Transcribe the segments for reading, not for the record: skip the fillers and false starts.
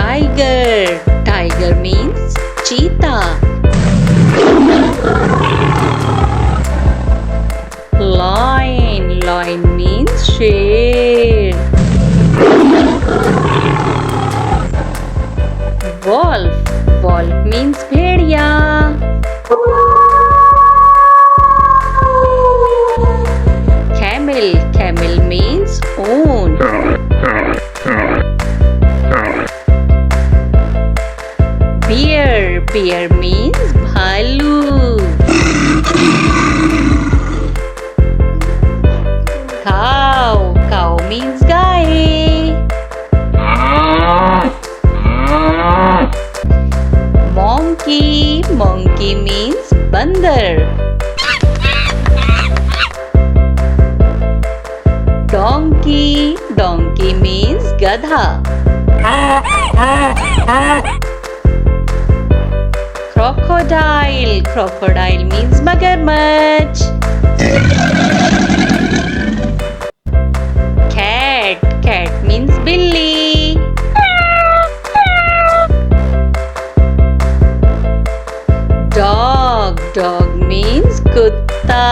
Tiger. Tiger means cheetah. Lion. Lion means शेर. Wolf. Wolf means भेड़िया. Camel. Camel means ऊंट. Bear. Bear means भालू. Cow. Cow means गाय. Monkey. Monkey means बंदर. Donkey. Donkey means गधा. Crocodile. Crocodile means मगरमच्छ. Cat. Cat means बिल्ली. Dog. Dog means कुत्ता.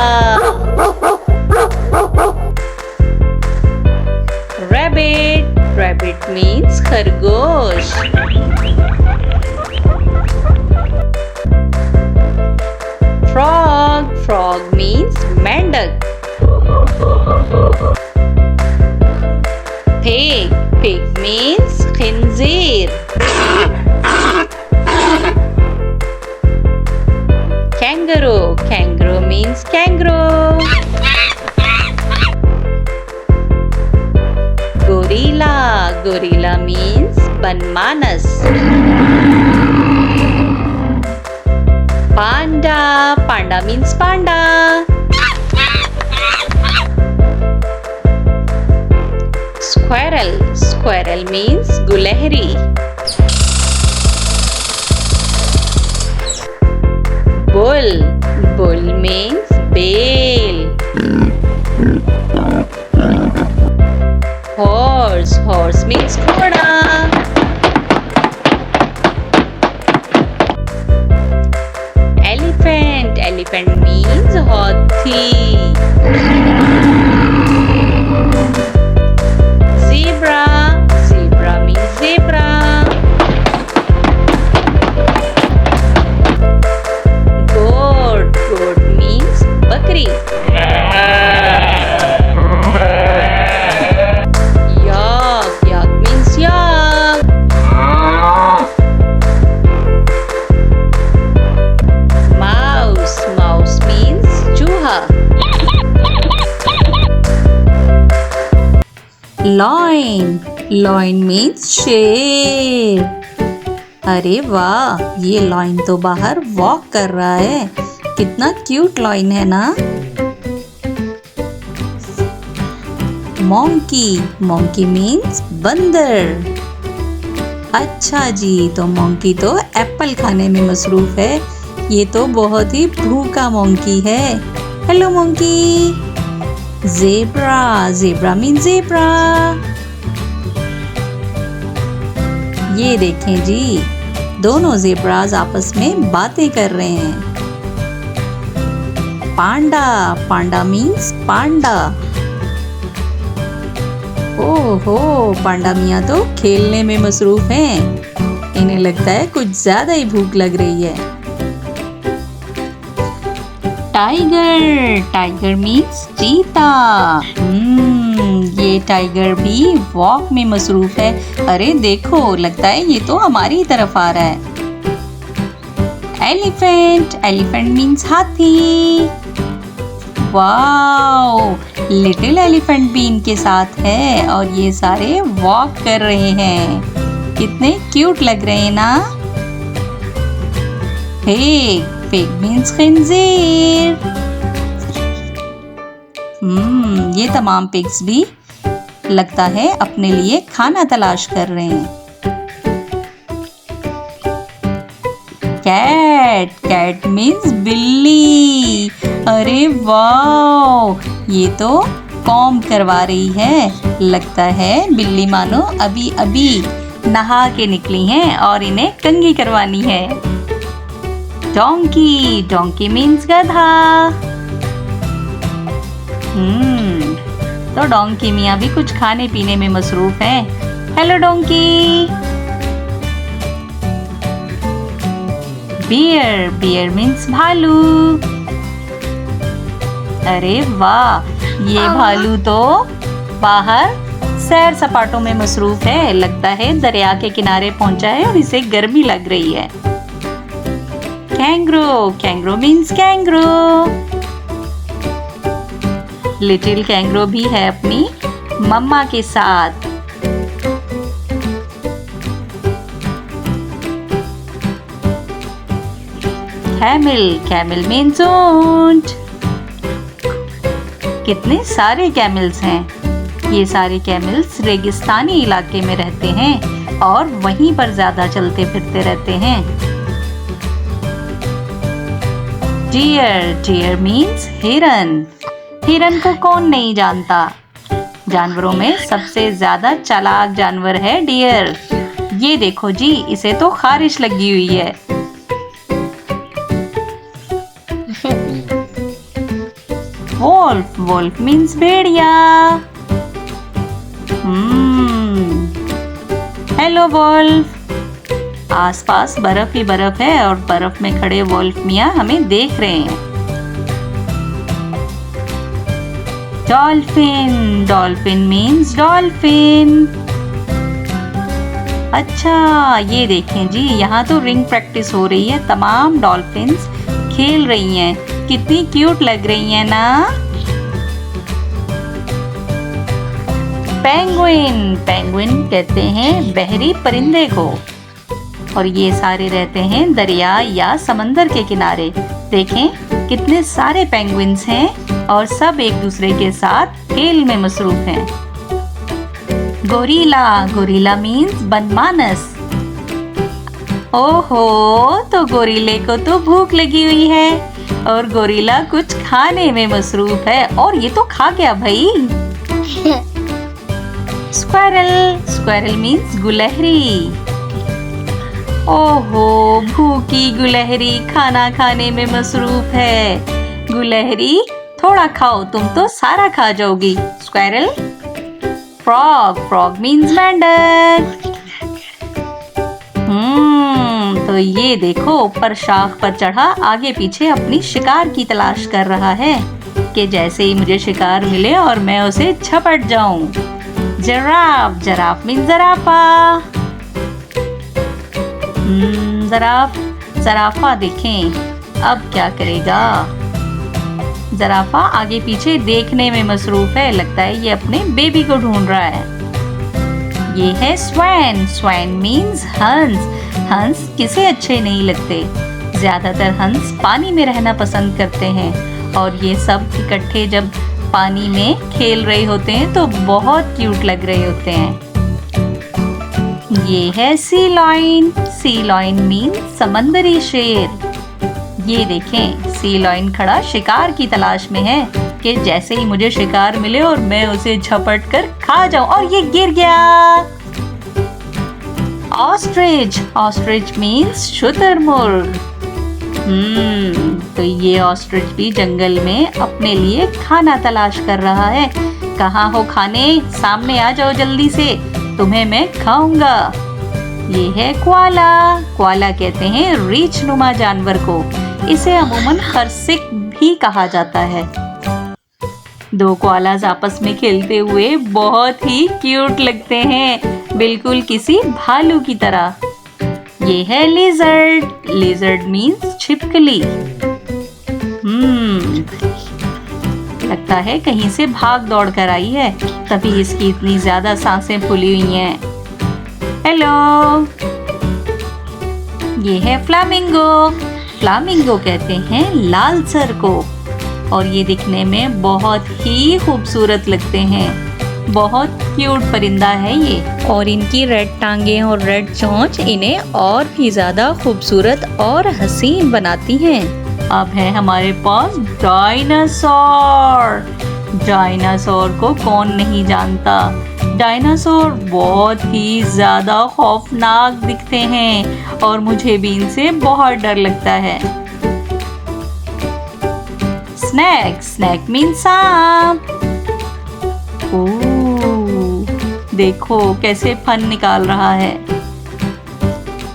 Rabbit. Rabbit means खरगोश. Frog. Frog means मेंढक. Pig. Pig means खिंजीर. Kangaroo. Kangaroo means kangaroo. Gorilla. Gorilla means बनमानस. Panda. Panda means panda. Squirrel. Squirrel means गुलहरी. Bull. Bull means बेल. Horse. Horse means घोड़ा. Elephant. Elephant means हाथी. Zebra. Zebra means zebra. Goat. Goat means बकरी. Yak. Yak means yak. Mouse. Mouse means चूहा. Lion. Lion means शेर. अरे वाह, ये लॉइन तो बाहर वॉक कर रहा है. कितना क्यूट लॉइन है ना. Monkey. Monkey means बंदर. अच्छा जी, तो मोंकी तो एप्पल खाने में मसरूफ है. ये तो बहुत ही भूखा मोंकी है. Hello monkey. Zebra. Zebra means zebra. ये देखें जी, दोनों ज़ेब्राज आपस में बातें कर रहे हैं. पांडा. पांडा मीन्स पांडा. ओहो, पांडा मियाँ तो खेलने में मसरूफ हैं. इन्हें लगता है कुछ ज्यादा ही भूख लग रही है. टाइगर. टाइगर मीन्स चीता. ये टाइगर भी वॉक में मसरूफ है. अरे देखो, लगता है ये तो हमारी तरफ आ रहा है. एलिफेंट. एलिफेंट मीन्स हाथी. वाओ, लिटिल एलिफेंट भी इनके साथ है और ये सारे वॉक कर रहे हैं. कितने क्यूट लग रहे हैं ना. पिग. पिग मीन्स खिंजीर. ये तमाम पिग्स भी लगता है अपने लिए खाना तलाश कर रहे हैं. कैट. कैट मीन्स बिल्ली. अरे वाह, ये तो कॉम्ब करवा रही है. लगता है बिल्ली मानो अभी अभी नहा के निकली हैं और इन्हें कंघी करवानी है। डोंकी, डोंकी मीन्स गधा। तो डोंकी मियाँ भी कुछ खाने पीने में मसरूफ हैं। Hello donkey. Bear, bear means भालू। अरे वाह, ये भालू तो बाहर सैर सपाटों में मसरूफ है। लगता है दरिया के किनारे पहुंचा है और इसे गर्मी लग रही है। Kangaroo, kangaroo means kangaroo. Little kangaroo भी है अपनी मम्मा के साथ। कैमल, कैमल मीन्स ऊंट। कितने सारे कैमल्स हैं। ये सारे कैमल्स रेगिस्तानी इलाके में रहते हैं और वहीं पर ज्यादा चलते फिरते रहते हैं। डियर, डियर मीन्स हिरन। हिरन को कौन नहीं जानता। जानवरों में सबसे ज्यादा चालाक जानवर है डियर। ये देखो जी, इसे तो खारिश लगी हुई है। वोल्फ, वोल्फ मीन्स भेड़िया। Hello wolf. आसपास बर्फ ही बर्फ है और बर्फ में खड़े वोल्फ मियाँ हमें देख रहे हैं। Dolphin, dolphin means dolphin. अच्छा, ये देखें जी, यहाँ तो रिंग प्रैक्टिस हो रही है। तमाम डॉल्फिन्स खेल रही हैं। कितनी क्यूट लग रही है ना। पेंगुइन, पेंगुइन कहते हैं बहरी परिंदे को और ये सारे रहते हैं दरिया या समंदर के किनारे। देखें कितने सारे पेंगुइन्स हैं और सब एक दूसरे के साथ खेल में मसरूफ हैं। गोरिल्ला, गोरिल्ला मीन्स बनमानस। ओहो, तो गोरिल्ले को तो भूख लगी हुई है और गोरिल्ला कुछ खाने में मसरूफ है। और ये तो खा गया भाई। स्क्वारल, स्क्वारल मीन्स गुलहरी। ओहो, भूखी गुलहरी खाना खाने में मसरूफ है। गुलहरी थोड़ा खाओ, तुम तो सारा खा जाओगी। स्क्वारल। फ्रॉग, फ्रॉग मीन्स मेंढक। तो ये देखो, ऊपर शाख पर चढ़ा आगे पीछे अपनी शिकार की तलाश कर रहा है कि जैसे ही मुझे शिकार मिले और मैं उसे झपट जाऊं। जिराफ, जिराफ मीन्स ज़राफ़ा। ज़राफ़, ज़राफ़ा देखें अब क्या करेगा। ज़राफ़ा आगे पीछे देखने में मसरूफ है। लगता है ये अपने बेबी को ढूंढ रहा है। ये है स्वैन, स्वैन मीन्स हंस। हंस किसे अच्छे नहीं लगते। ज्यादातर हंस पानी में रहना पसंद करते हैं और ये सब इकट्ठे जब पानी में खेल रहे होते हैं तो बहुत क्यूट लग रहे होते हैं। ये है सी लॉयन, सी लॉयन मीन्स समंदरी शेर। ये देखें, सी लॉयन खड़ा शिकार की तलाश में है कि जैसे ही मुझे शिकार मिले और मैं उसे झपट कर खा जाऊं। और ये गिर गया। ऑस्ट्रिच, ऑस्ट्रिच मीन्स शुतुरमुर्ग। तो ये ऑस्ट्रिच भी जंगल में अपने लिए खाना तलाश कर रहा है। कहाँ हो खाने, सामने आ जाओ जल्दी से, तुम्हें मैं खाऊंगा। ये है क्वाला, क्वाला कहते हैं रीछ नुमा जानवर को। इसे अमूमन खरसिक भी कहा जाता है। दो क्वालाज आपस में खेलते हुए बहुत ही क्यूट लगते हैं, बिल्कुल किसी भालू की तरह। ये है लिजर्ड, लिजर्ड मीन्स छिपकली। लगता है कहीं से भाग दौड़ कर आई है, तभी इसकी इतनी ज्यादा सांसें फूली हुई हैं। हेलो। ये है फ्लामिंगो, फ्लामिंगो कहते हैं लाल सर को और ये दिखने में बहुत ही खूबसूरत लगते हैं। बहुत क्यूट परिंदा है ये और इनकी रेड टांगे और रेड चोंच इन्हें और भी ज्यादा खूबसूरत और हसीन बनाती हैं। अब है हमारे पास डायनासोर। डायनासोर को कौन नहीं जानता। डायनासोर बहुत ही ज्यादा खौफनाक दिखते हैं और मुझे भी इनसे बहुत डर लगता है। स्नैक, स्नैक मीन्स सांप। ओह, देखो कैसे फन निकाल रहा है।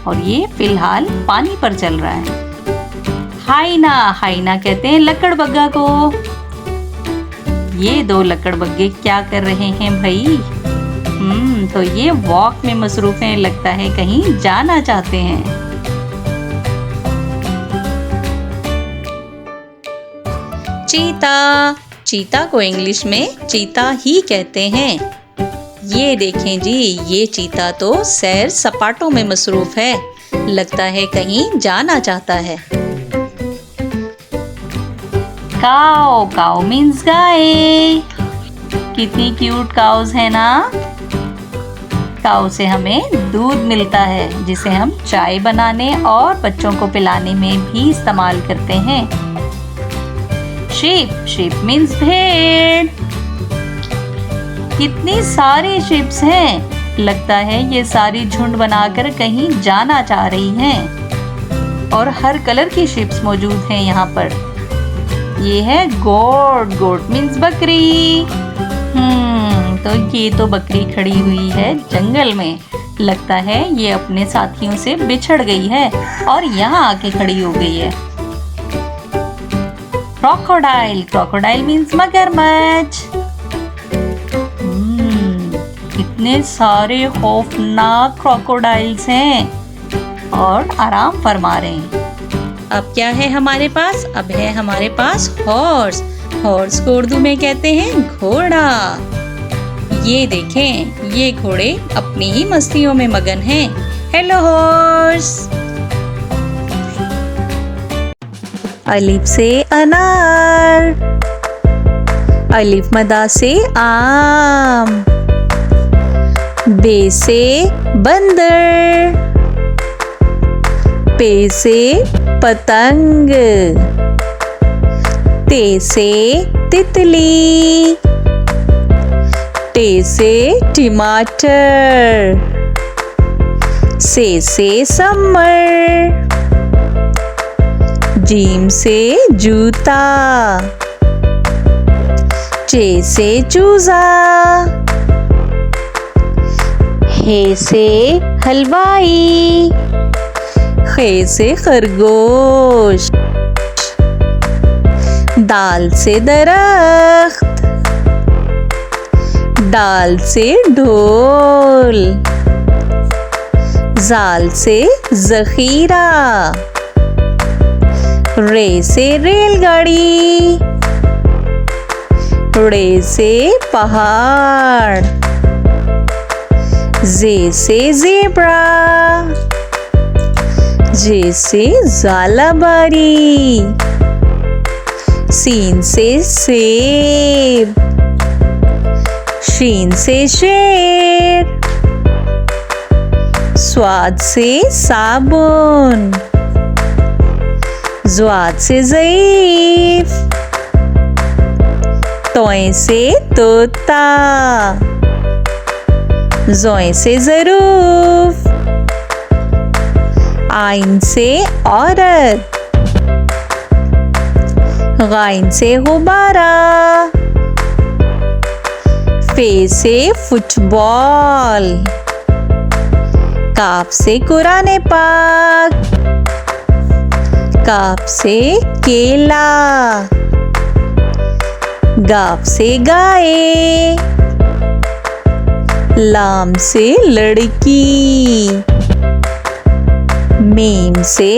और ये फिलहाल पानी पर चल रहा है। हाइना, हाइना कहते हैं लकड़बग्गा को। ये दो लकड़बग्गे क्या कर रहे हैं भाई? तो ये वॉक में मसरूफ हैं, लगता है कहीं जाना चाहते हैं। चीता, चीता को इंग्लिश में चीता ही कहते हैं। ये देखें जी, ये चीता तो सैर सपाटों में मसरूफ है, लगता है कहीं जाना चाहता है। काऊ, काऊ मीन्स गाय। कितनी क्यूट काउस है ना। काऊ से हमें दूध मिलता है जिसे हम चाय बनाने और बच्चों को पिलाने में भी इस्तेमाल करते हैं। शीप, शीप मीन्स भेड़। कितनी सारी शिप्स हैं, लगता है ये सारी झुंड बनाकर कहीं जाना चाह रही हैं। और हर कलर की शिप्स मौजूद हैं यहाँ पर। ये है गोट, गोट मीन्स बकरी। तो ये तो बकरी खड़ी हुई है जंगल में, लगता है ये अपने साथियों से बिछड़ गई है और यहाँ आके खड़ी हो गई है। क्रोकोडाइल, क्रोकोडाइल मीन्स मगरमच्छ। कितने सारे खौफनाक क्रोकोडाइल्स हैं और आराम फरमा रहे हैं। अब क्या है हमारे पास? अब है हमारे पास हॉर्स। हॉर्स को उर्दू में कहते हैं घोड़ा। ये देखें, ये घोड़े अपनी ही मस्तियों में मगन हैं। Hello horse. अलिफ से अनार, अलिफ मदा से आम, बे से बंदर, पे से पतंग, ते से तितली, टे से टमाटर, से समर, जीम से जूता, चे से चूजा, हे से हलवाई, खे से खरगोश, दाल से दरख्त, दाल से ढोल, जाल से जखीरा, रे से रेलगाड़ी, रे से पहाड़, जे से ज़ेब्रा, जे से ज़ालाबारी, सीन से सेब, शीन से शेर, स्वाद से साबुन, ज़्वाद से ज़ईफ़, तोय से तोता, ज़ोय से ज़रूफ, आइन से औरत, गाइन से गुब्बारा, फे से फुटबॉल, काफ से कुराने पाक, काफ से केला, गाफ से गाय, लाम से लड़की, मीम से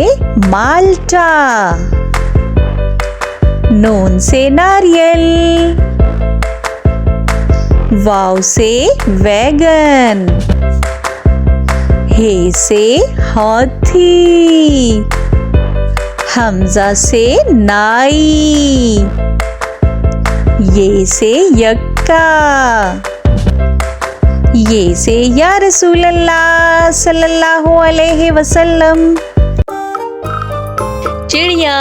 माल्टा, नून से नारियल, वाव से वैगन, हे से हाथी, हमजा से नाई, ये से यक्का, ये से या रसूल अल्लाह सल्लल्लाहु अलैहि वसल्लम। चिड़िया,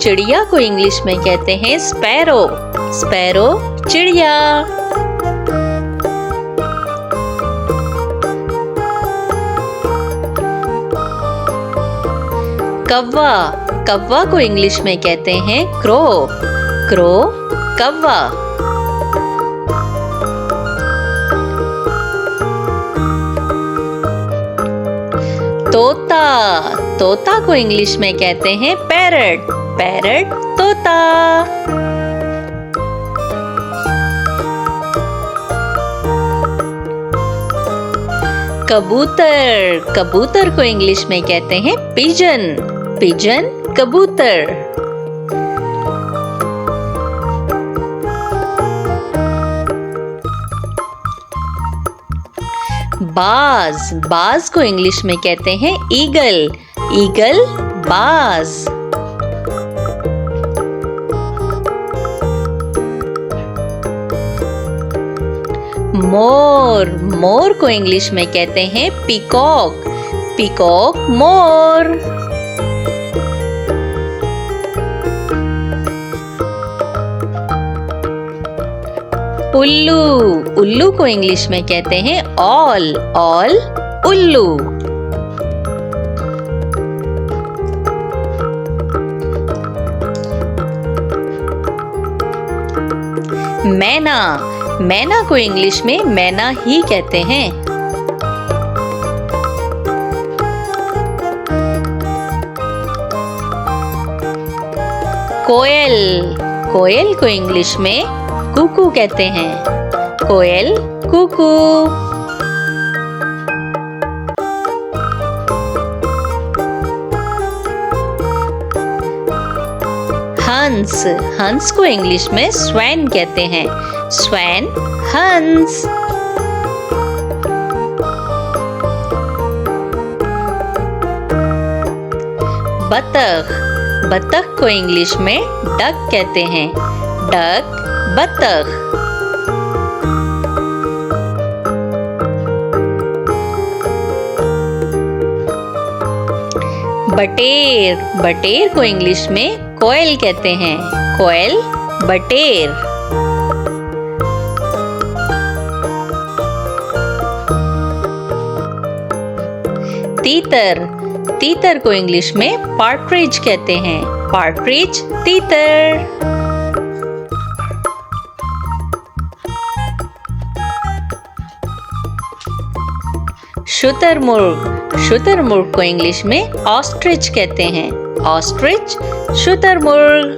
चिड़िया को इंग्लिश में कहते हैं स्पैरो। स्पैरो चिड़िया। कौवा, कौवा को इंग्लिश में कहते हैं क्रो। क्रो, कौवा। तोता, तोता को इंग्लिश में कहते हैं पैरट। पैरट, तोता। कबूतर, कबूतर को इंग्लिश में कहते हैं पिजन। पिजन, कबूतर। बाज, बाज को इंग्लिश में कहते हैं ईगल। ईगल, बाज। मोर, मोर को इंग्लिश में कहते हैं पीकॉक। पीकॉक, मोर। उल्लू, उल्लू को इंग्लिश में कहते हैं ऑल। ऑल, उल्लू। मैना, मैना को इंग्लिश में मैना ही कहते हैं। कोयल, कोयल को इंग्लिश में कुकू कहते हैं। कोयल, कुकू। हंस, हंस को इंग्लिश में स्वैन कहते हैं। स्वैन, हंस। बतख, बतख को इंग्लिश में डक कहते हैं। डक, बतख। बटेर, बटेर को इंग्लिश में कोयल कहते हैं। कोयल, बटेर। तीतर, तीतर को इंग्लिश में पार्ट्रिज कहते हैं। पार्ट्रिज, तीतर। शुतुरमुर्ग, शुतुरमुर्ग को इंग्लिश में ऑस्ट्रिच कहते हैं। ऑस्ट्रिच, शुतुरमुर्ग।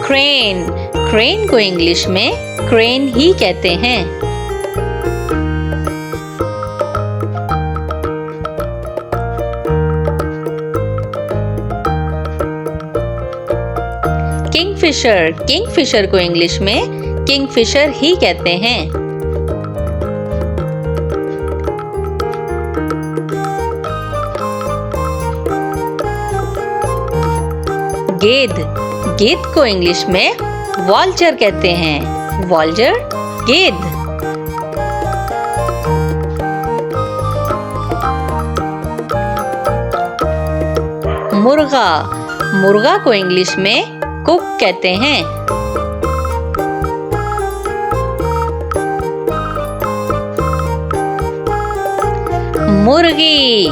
क्रेन, क्रेन को इंग्लिश में क्रेन ही कहते हैं। किंगफिशर, किंगफिशर को इंग्लिश में किंगफिशर ही कहते हैं। गेंद, गेंद को इंग्लिश में वॉल्चर कहते हैं। वॉल्चर, गेंद। मुर्गा, मुर्गा को इंग्लिश में कुक कहते हैं। मुर्गी,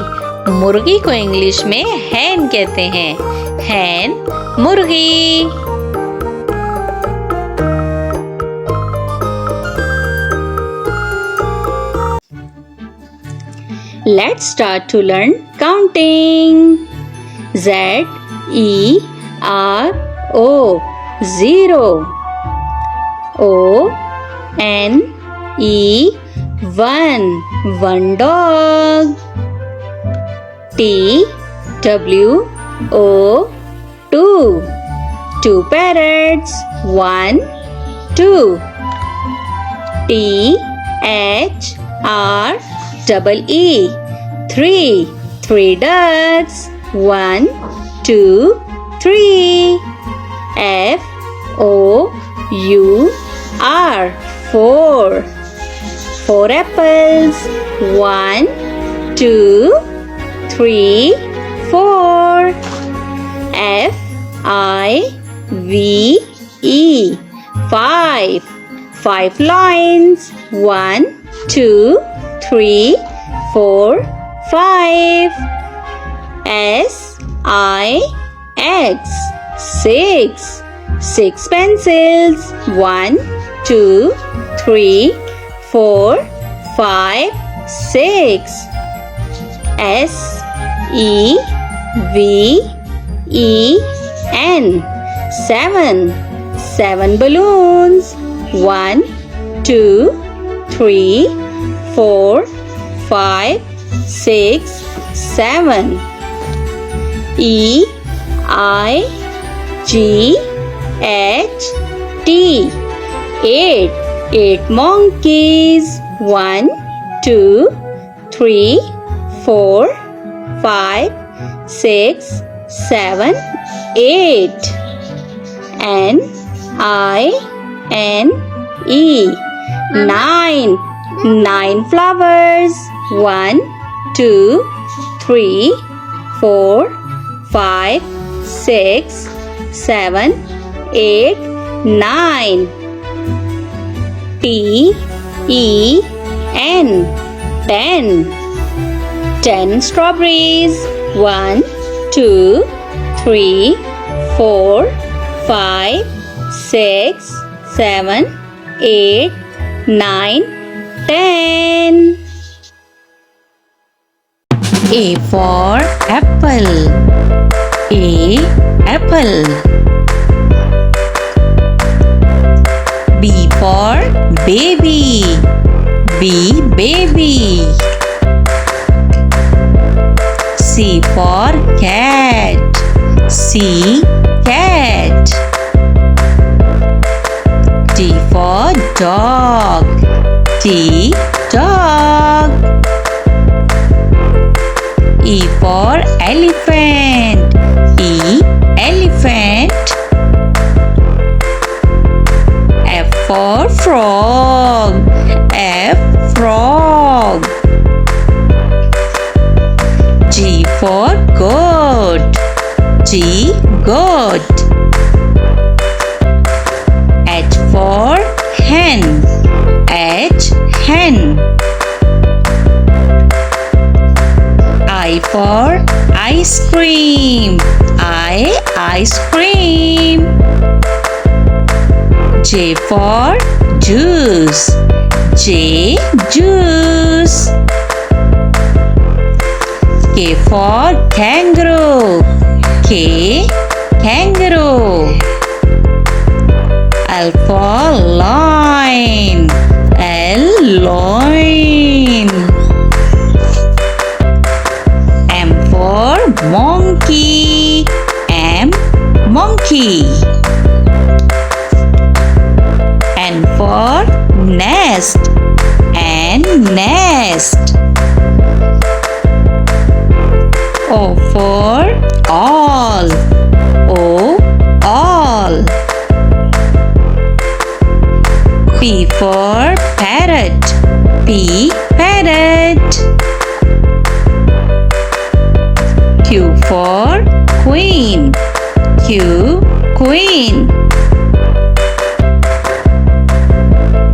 मुर्गी को इंग्लिश में हैन कहते हैं। हैन, मुर्गी। Let's start to learn counting. Z, E, R, O, 0. O, N, E, 1, one dog. T, W, O, 2, two parrots. 1, 2. T, H, R, double E, 3, three ducks. 1, 2, 3. F, O, U, R, 4, four apples. 1, 2, 3, 4. F-I-V-E. Five. 5 lines. 1, 2, 3, 4, 5. S-I-X. 6. 6 pencils. 1, 2, 3, 4, 5, 6. S-E-V-E-N. 7. 7 balloons. 1, 2, 3, 4, 5, 6, 7. E-I-G-H-T. 8. 8 monkeys. 1, 2, 3, 4, 5, 6, 7, 8. N-I-N-E. 9. 9 flowers. 1, 2, 3, 4, 5, 6, 7, 8, 9. T-E-N. 10. 10 strawberries. 1, 2, 3, 4, 5, 6, 7, 8, 9, 10. A for apple. A. Apple. B for baby. B. Baby. C for cat. C. Cat. D for dog. D. Dog. E for elephant. E. Elephant. F for frog. F. Frog. G for goat. G. Goat. H for hen. H. Hen. I for ice cream. I. Ice cream. J for juice. J. Juice. K for kangaroo. K. Kangaroo. L for lion. L. Loin. M for monkey. M. Monkey. N for nest. N. Nest. O for all. O. All. P for parrot. P. Parrot. Q for queen. Q. Queen.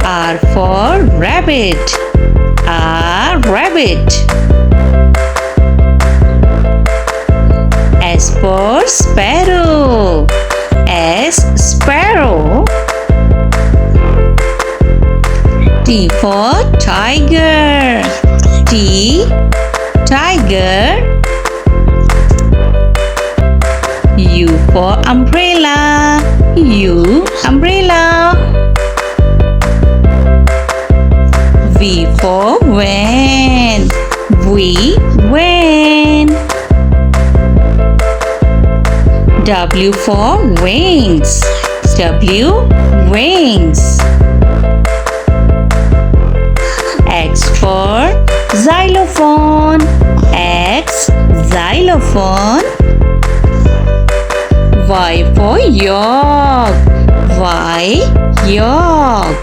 R for rabbit. R. Rabbit. S for sparrow. S. Sparrow. T for tiger. T. Tiger. U for umbrella. U. Umbrella. V for van. V. Van. W for wings. W. Wings. X for xylophone. X. Xylophone. Y for york. Y. York.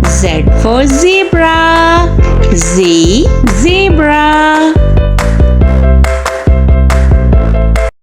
Z for zebra. Z. Zebra.